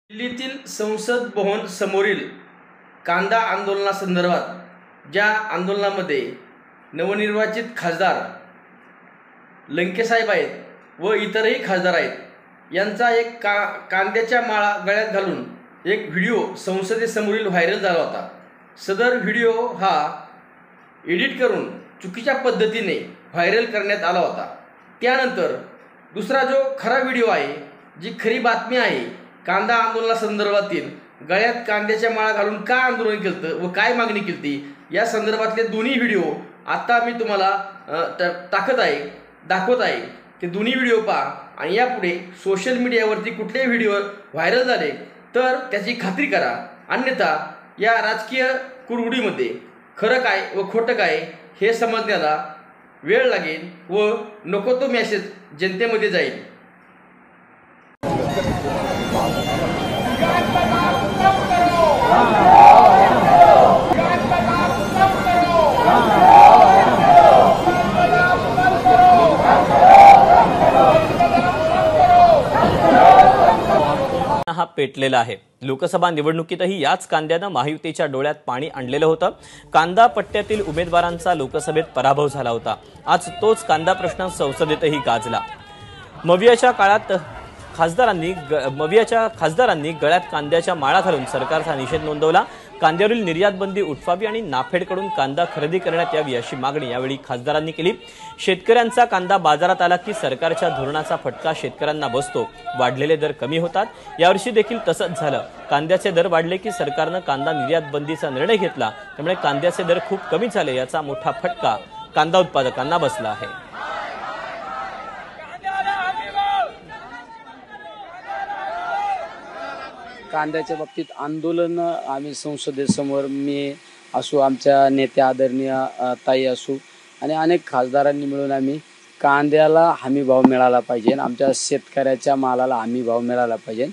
दिल्लीतील संसद भवन समोरील कांदा आंदोलनासंदर्भात ज्या आंदोलनामध्ये नवनिर्वाचित खासदार लंकेसाहेब आहेत व इतरही खासदार आहेत यांचा एक कांद्याच्या माळा गळ्यात घालून एक व्हिडिओ संसदेसमोरील व्हायरल झाला होता। सदर व्हिडिओ हा एडिट करून चुकीच्या पद्धतीने व्हायरल करण्यात आला होता। त्यानंतर दुसरा जो खरा व्हिडिओ आहे, जी खरी बातमी आहे, कांदा आंदोलनासंदर्भातील गळ्यात कांद्याच्या माळा घालून का आंदोलन केलं व काय मागणी केली या संदर्भातले दोन्ही व्हिडिओ आता मी तुम्हाला दाखवत आहे। ते दोन्ही व्हिडिओ पहा आणि यापुढे सोशल मीडियावरती कुठलेही व्हिडिओ व्हायरल झाले तर त्याची खात्री करा, अन्यथा या राजकीय कुरघुडीमध्ये खरं काय व खोटं काय हे समजण्याला वेळ लागेल व नको तो मेसेज जनतेमध्ये जाईल। हा पेटलेला आहे। लोकसभा निवडणुकीतही याच कांद्यानं महायुतीच्या डोळ्यात पाणी आणलेलं होतं। कांदा पट्ट्यातील उमेदवारांचा लोकसभेत पराभव झाला होता। आज तोच कांदा प्रश्न संसदेतही गाजला। मवियाच्या खासदारांनी गळ्यात कांद्याच्या माळा घालून सरकारचा निषेध नोंदवला। कांद्यावरील निर्यात बंदी उठवावी आणि नाफेडकडून कांदा खरेदी करण्यात यावी अशी मागणी यावेळी खासदारांनी केली। शेतकऱ्यांचा कांदा बाजारात आला की सरकारच्या धोरणाचा फटका शेतकऱ्यांना बसतो, वाढलेले दर कमी होतात। यावर्षी देखील तसंच झालं। कांद्याचे दर वाढले की सरकारनं कांदा निर्यात बंदीचा निर्णय घेतला, त्यामुळे कांद्याचे दर खूप कमी झाले। याचा मोठा फटका कांदा उत्पादकांना बसला आहे। कांद्याच्या बाबतीत आंदोलन आम्ही संसदेसमोर मी असू, आमच्या नेत्या आदरणीय ताई असू आणि अनेक खासदारांनी मिळून आम्ही कांद्याला हमी भाव मिळाला पाहिजे, आमच्या शेतकऱ्याच्या मालाला हमी भाव मिळाला पाहिजे।